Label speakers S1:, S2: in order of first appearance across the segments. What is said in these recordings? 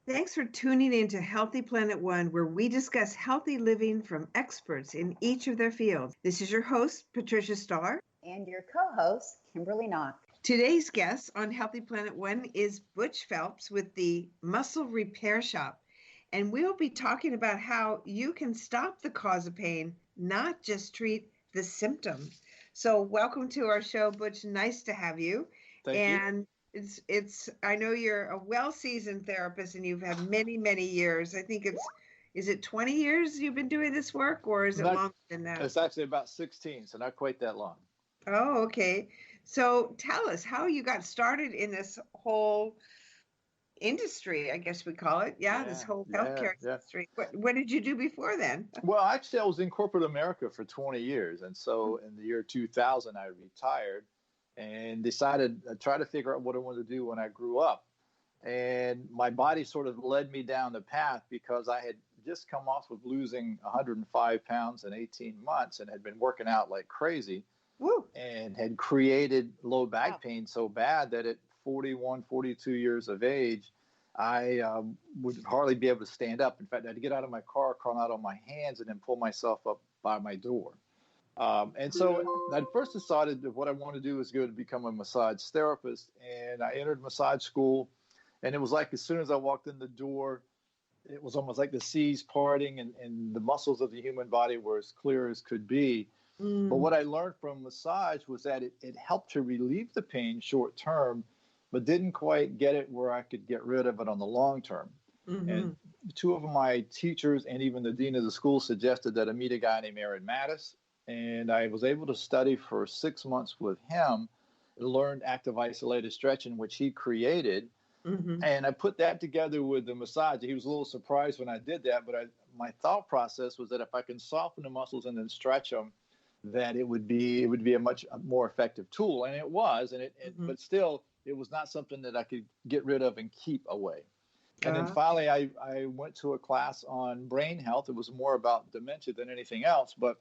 S1: Thanks for tuning in to Healthy Planet One, where we discuss healthy living from experts in each of their fields. This is your host, Patricia Starr.
S2: And your co-host, Kimberly Knock.
S1: Today's guest on Healthy Planet One is Butch Phelps with the Muscle Repair Shop. And we'll be talking about how you can stop the cause of pain, not just treat the symptom. So welcome to our show, Butch. Nice to have you.
S3: Thank you.
S1: It's I know you're a well-seasoned therapist and you've had many years. I think is it 20 years you've been doing this work, or is it longer than that?
S3: It's actually about 16, so not quite that long.
S1: Oh, okay. So tell us how you got started in this whole industry, I guess we call it. This whole healthcare industry. What did you do before then?
S3: Well, actually, I was in corporate America for 20 years. And so in the year 2000, I retired and decided to try to figure out what I wanted to do when I grew up. And my body sort of led me down the path because I had just come off of losing 105 pounds in 18 months and had been working out like crazy.
S1: Woo.
S3: And had created low back pain so bad that at 41, 42 years of age, I would hardly be able to stand up. In fact, I had to get out of my car, crawl out on my hands, and then pull myself up by my door. And so I first decided that what I wanted to do was go to become a massage therapist. And I entered massage school. And it was like as soon as I walked in the door, it was almost like the seas parting and the muscles of the human body were as clear as could be. But what I learned from massage was that it helped to relieve the pain short term, but didn't quite get it where I could get rid of it on the long term. Mm-hmm. And two of my teachers and even the dean of the school suggested that I meet a guy named Aaron Mattis. And I was able to study for 6 months with him, learned active isolated stretching, which he created. Mm-hmm. And I put that together with the massage. He was a little surprised when I did that, but my thought process was that if I can soften the muscles and then stretch them, that it would be a much more effective tool. And it was, but still, it was not something that I could get rid of and keep away. And then finally, I went to a class on brain health. It was more about dementia than anything else. But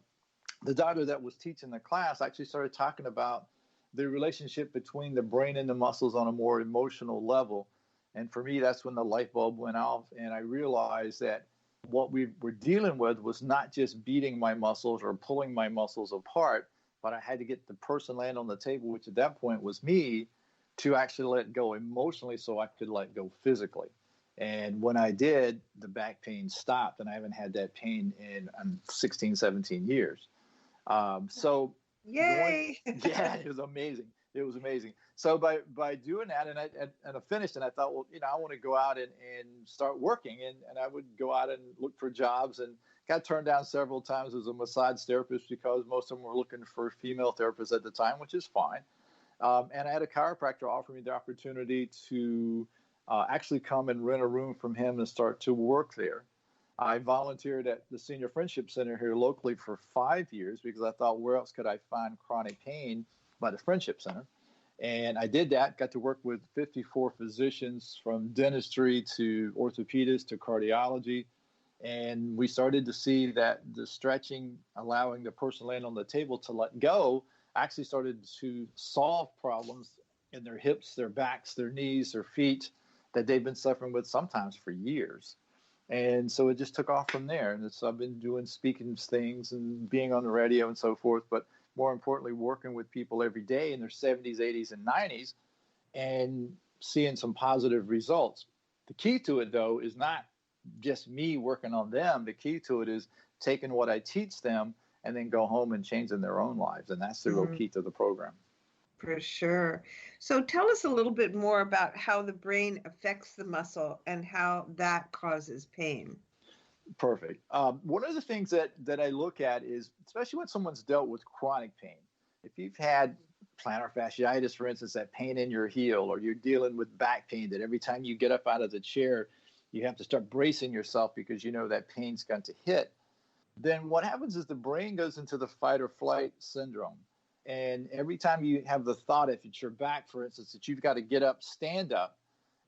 S3: the doctor that was teaching the class actually started talking about the relationship between the brain and the muscles on a more emotional level. And for me, that's when the light bulb went off. And I realized that what we were dealing with was not just beating my muscles or pulling my muscles apart, but I had to get the person laying on the table, which at that point was me, to actually let go emotionally so I could let go physically. And when I did, the back pain stopped, and I haven't had that pain in 16, 17 years.
S1: Yay!
S3: It was amazing. It was amazing. So by doing that, and I finished, and I thought, well, I want to go out and start working, and I would go out and look for jobs, and got turned down several times as a massage therapist because most of them were looking for female therapists at the time, which is fine. And I had a chiropractor offer me the opportunity to actually come and rent a room from him and start to work there. I volunteered at the Senior Friendship Center here locally for 5 years because I thought, where else could I find chronic pain by the Friendship Center? And I did that, got to work with 54 physicians from dentistry to orthopedists to cardiology. And we started to see that the stretching, allowing the person laying on the table to let go, actually started to solve problems in their hips, their backs, their knees, their feet that they've been suffering with sometimes for years. And so it just took off from there. And so I've been doing speaking things and being on the radio and so forth, but more importantly, working with people every day in their 70s, 80s, and 90s and seeing some positive results. The key to it, though, is not just me working on them. The key to it is taking what I teach them and then go home and changing their own lives. And that's the real key to the program.
S1: For sure. So tell us a little bit more about how the brain affects the muscle and how that causes pain.
S3: Perfect. One of the things that I look at is, especially when someone's dealt with chronic pain, if you've had plantar fasciitis, for instance, that pain in your heel, or you're dealing with back pain that every time you get up out of the chair, you have to start bracing yourself because you know that pain's going to hit, then what happens is the brain goes into the fight or flight syndrome. And every time you have the thought, if it's your back, for instance, that you've got to get up, stand up,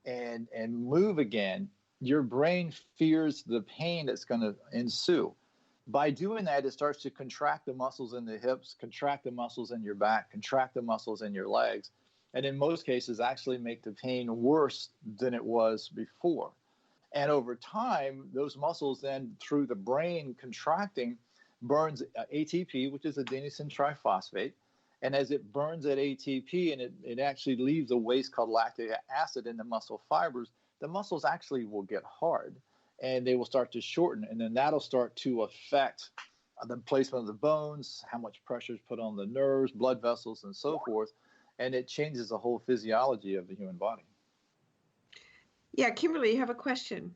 S3: and move again, your brain fears the pain that's going to ensue. By doing that, it starts to contract the muscles in the hips, contract the muscles in your back, contract the muscles in your legs, and in most cases actually make the pain worse than it was before. And over time, those muscles then, through the brain contracting, burns ATP, which is adenosine triphosphate. And as it burns that ATP and it actually leaves a waste called lactic acid in the muscle fibers, the muscles actually will get hard and they will start to shorten. And then that'll start to affect the placement of the bones, how much pressure is put on the nerves, blood vessels, and so forth. And it changes the whole physiology of the human body.
S1: Yeah, Kimberly, you have a question.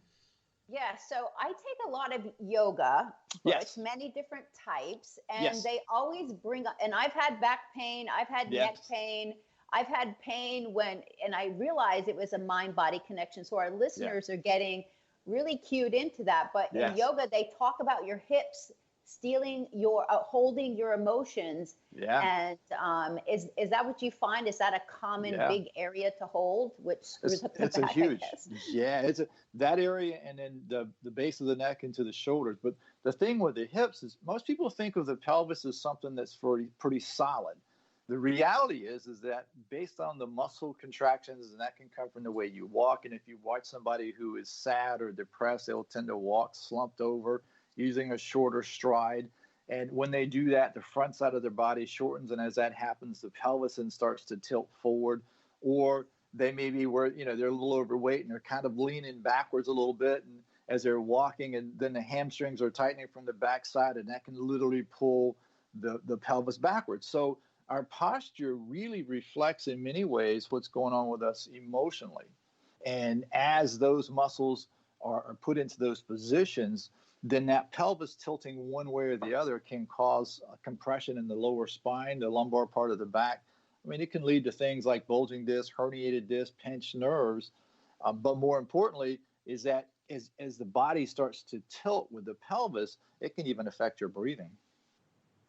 S2: Yeah, so I take a lot of yoga,
S3: Yes.
S2: many different types, and
S3: Yes.
S2: they always bring up, and I've had back pain, I've had
S3: Yes.
S2: neck pain, I've had pain and I realized it was a mind-body connection. So our listeners are getting really cued into that. But in yoga, they talk about your hips stealing your, holding your emotions.
S3: Yeah.
S2: And is that what you find? Is that a common big area to hold, which screws up the
S3: it's
S2: back?
S3: a huge, it's that area, and then the base of the neck into the shoulders. But the thing with the hips is most people think of the pelvis as something that's pretty solid. The reality is that based on the muscle contractions, and that can come from the way you walk. And if you watch somebody who is sad or depressed, they'll tend to walk slumped over, using a shorter stride. And when they do that, the front side of their body shortens. And as that happens, the pelvis then starts to tilt forward. Or they may be where, they're a little overweight and they're kind of leaning backwards a little bit. And as they're walking, and then the hamstrings are tightening from the backside, and that can literally pull the pelvis backwards. So our posture really reflects in many ways what's going on with us emotionally. And as those muscles are put into those positions, then that pelvis tilting one way or the other can cause a compression in the lower spine, the lumbar part of the back. I mean, it can lead to things like bulging disc, herniated disc, pinched nerves. But more importantly is that as the body starts to tilt with the pelvis, it can even affect your breathing.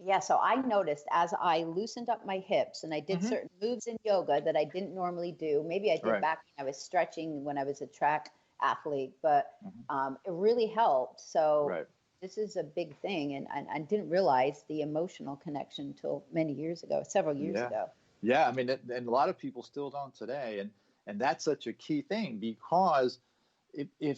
S2: Yeah, so I noticed as I loosened up my hips and I did certain moves in yoga that I didn't normally do. Maybe I did back when I was stretching when I was a track athlete, but it really helped. So this is a big thing. And I didn't realize the emotional connection until many years ago, several years ago.
S3: Yeah, I mean, and a lot of people still don't today. And that's such a key thing, because if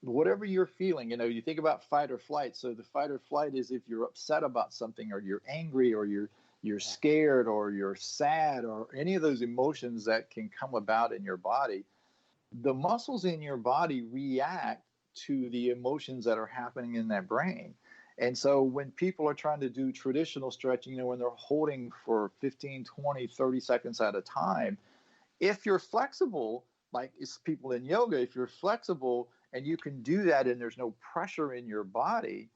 S3: whatever you're feeling, you think about fight or flight. So the fight or flight is if you're upset about something, or you're angry, or you're scared, or you're sad, or any of those emotions that can come about in your body. The muscles in your body react to the emotions that are happening in that brain. And so when people are trying to do traditional stretching, when they're holding for 15, 20, 30 seconds at a time, if you're flexible, like it's people in yoga, if you're flexible and you can do that and there's no pressure in your body,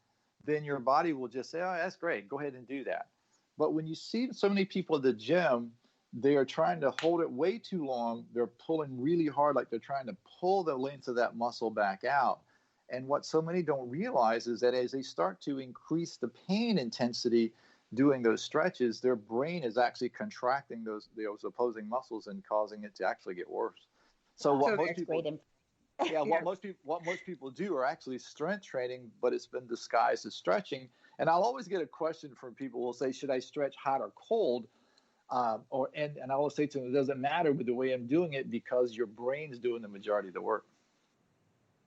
S3: then your body will just say, oh, that's great, go ahead and do that. But when you see so many people at the gym, they are trying to hold it way too long. They're pulling really hard, like they're trying to pull the length of that muscle back out. And what so many don't realize is that as they start to increase the pain intensity doing those stretches, their brain is actually contracting those opposing muscles and causing it to actually get worse. So what most people do are actually strength training, but it's been disguised as stretching. And I'll always get a question from people who will say, should I stretch hot or cold? And I will say to them, it doesn't matter with the way I'm doing it, because your brain's doing the majority of the work.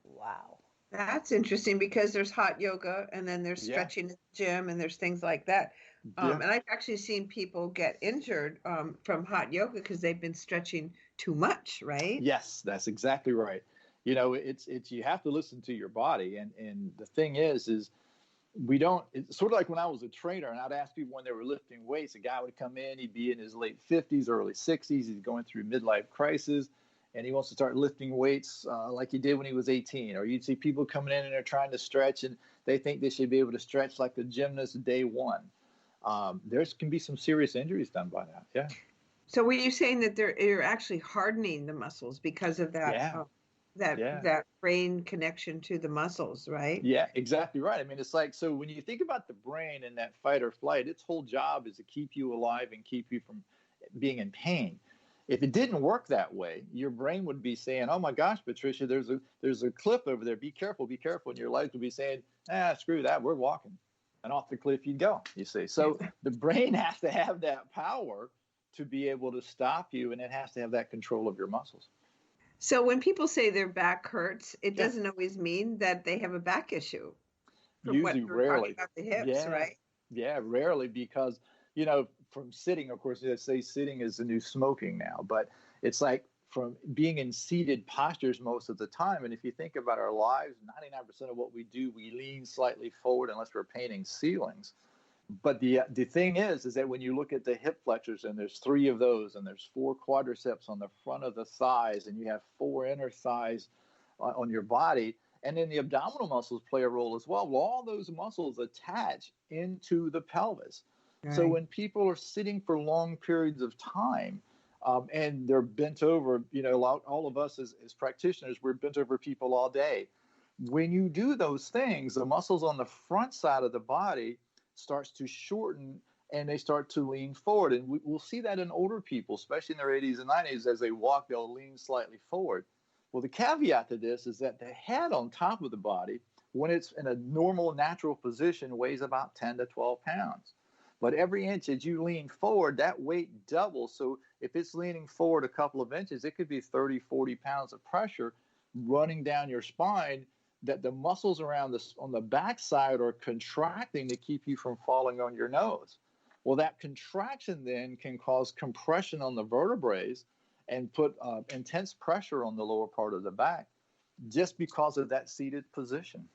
S2: Wow.
S1: That's interesting, because there's hot yoga and then there's stretching in the gym and there's things like that. And I've actually seen people get injured from hot yoga because they've been stretching too much, right?
S3: Yes, that's exactly right. It's you have to listen to your body. And the thing is it's sort of like when I was a trainer and I'd ask people when they were lifting weights, a guy would come in, he'd be in his late 50s, early 60s, he's going through midlife crisis, and he wants to start lifting weights like he did when he was 18. Or you'd see people coming in and they're trying to stretch and they think they should be able to stretch like the gymnast day one. There can be some serious injuries done by that. Yeah.
S1: So were you saying that you're actually hardening the muscles because of that? That brain connection to the muscles, right?
S3: Yeah, exactly right. I mean, it's like, so when you think about the brain and that fight or flight, its whole job is to keep you alive and keep you from being in pain. If it didn't work that way, your brain would be saying, oh my gosh, Patricia, there's a cliff over there. Be careful, be careful. And your legs would be saying, screw that, we're walking. And off the cliff you'd go, you see. So the brain has to have that power to be able to stop you, and it has to have that control of your muscles.
S1: So when people say their back hurts, it
S3: Yeah.
S1: doesn't always mean that they have a back issue. From what
S3: Usually,
S1: we were talking
S3: rarely.
S1: about the hips,
S3: Yeah.
S1: right?
S3: Yeah, rarely, because, from sitting, of course, they say sitting is the new smoking now, but it's like from being in seated postures most of the time. And if you think about our lives, 99% of what we do, we lean slightly forward unless we're painting ceilings. But the thing is that when you look at the hip flexors, and there's 3 of those, and there's 4 quadriceps on the front of the thighs, and you have 4 inner thighs on your body, and then the abdominal muscles play a role as well. Well, all those muscles attach into the pelvis.
S1: Right.
S3: So when people are sitting for long periods of time, and they're bent over, all of us as practitioners, we're bent over people all day. When you do those things, the muscles on the front side of the body starts to shorten, and they start to lean forward. And we'll see that in older people, especially in their 80s and 90s. As they walk, they'll lean slightly forward. Well, the caveat to this is that the head on top of the body, when it's in a normal, natural position, weighs about 10 to 12 pounds. But every inch as you lean forward, that weight doubles. So if it's leaning forward a couple of inches, it could be 30, 40 pounds of pressure running down your spine, that the muscles around this on the backside are contracting to keep you from falling on your nose. Well, that contraction then can cause compression on the vertebrae and put intense pressure on the lower part of the back, just because of that seated position.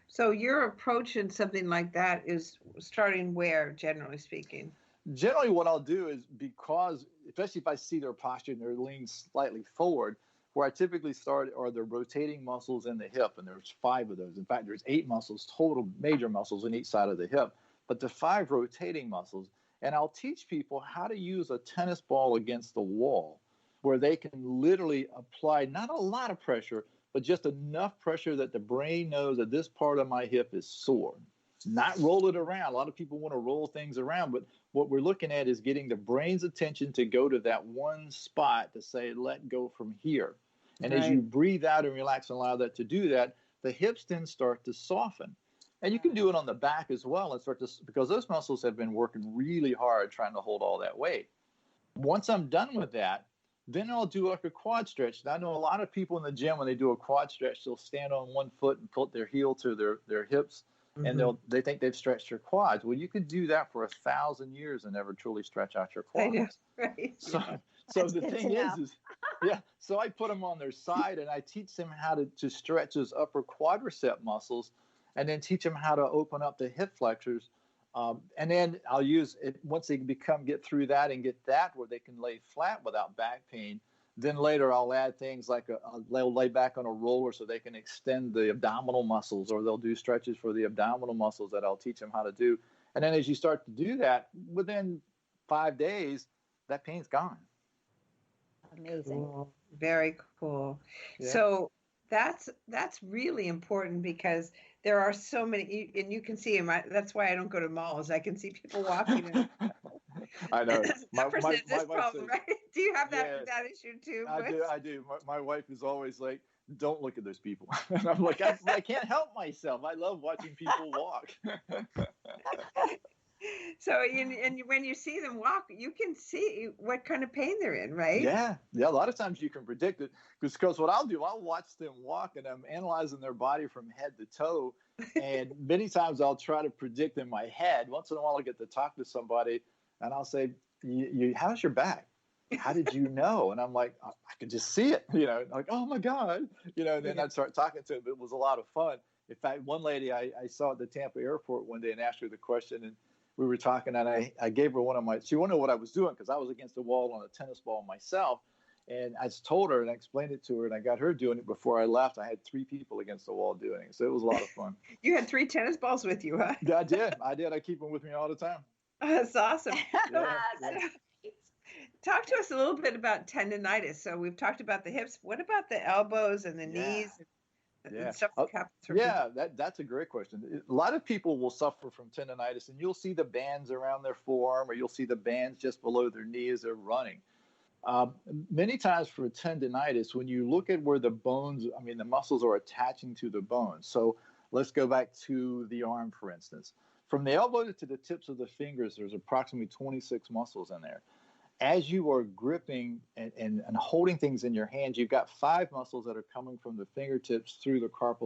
S1: So your approach in something like that is starting where, generally speaking?
S3: Generally, what I'll do is, because, especially if I see their posture and they're leaning slightly forward, where I typically start are the rotating muscles in the hip, and there's 5 of those. In fact, there's 8 muscles, total major muscles in each side of the hip, but the 5 rotating muscles. And I'll teach people how to use a tennis ball against the wall, where they can literally apply not a lot of pressure, but just enough pressure that the brain knows that this part of my hip is sore. Not roll it around. A lot of people want to roll things around, but what we're looking at is getting the brain's attention to go to that one spot to say, let go from here. And As you breathe out and relax and allow that to do that, the hips then start to soften. And you can do it on the back as well, and start to, because those muscles have been working really hard trying to hold all that weight. Once I'm done with that, then I'll do like a quad stretch. And I know a lot of people in the gym, when they do a quad stretch, they'll stand on one foot and put their heel to their hips, and they think they've stretched their quads. Well, you could do that for 1,000 years and never truly stretch out your quads.
S1: I know, right?
S3: So the thing is, so I put them on their side, and I teach them how to stretch those upper quadricep muscles, and then teach them how to open up the hip flexors. And then I'll use it once they get through that and get that where they can lay flat without back pain. Then later I'll add things like they'll lay back on a roller so they can extend the abdominal muscles, or they'll do stretches for the abdominal muscles that I'll teach them how to do. And then as you start to do that, within 5 days, that pain's gone.
S2: Amazing.
S1: Cool. Very cool.
S3: Yeah.
S1: So that's really important, because there are so many, and you can see them. That's why I don't go to malls. I can see people walking.
S3: I know.
S1: That person has this problem, right? Do you have that issue too?
S3: I do. My wife is always like, don't look at those people. And I'm like, I can't help myself. I love watching people walk.
S1: So, and when you see them walk, you can see what kind of pain they're in, right?
S3: Yeah. A lot of times you can predict it, because what I'll do, I'll watch them walk, and I'm analyzing their body from head to toe. And many times I'll try to predict in my head. Once in a while I get to talk to somebody, and I'll say, how's your back? How did you know? And I'm like, I could just see it, like, oh my God, and then I'd start talking to them. It was a lot of fun. In fact, one lady I saw at the Tampa airport one day and asked her the question, and we were talking, and I gave her she wanted to know what I was doing, because I was against the wall on a tennis ball myself. And I just told her and I explained it to her, and I got her doing it. Before I left, I had 3 people against the wall doing it. So it was a lot of fun.
S1: You had 3 tennis balls with you, huh?
S3: I did. I keep them with me all the time.
S1: That's awesome.
S3: Yeah.
S1: Talk to us a little bit about tendonitis. So we've talked about the hips. What about the elbows and the knees? And stuff that happens for people?
S3: That's a great question. A lot of people will suffer from tendonitis, and you'll see the bands around their forearm, or you'll see the bands just below their knee as they're running. Many times for tendonitis, when you look at where the muscles are attaching to the bones. So let's go back to the arm, for instance. From the elbow to the tips of the fingers, there's approximately 26 muscles in there. as you are gripping and holding things in your hands, you've got 5 muscles that are coming from the fingertips through the carpal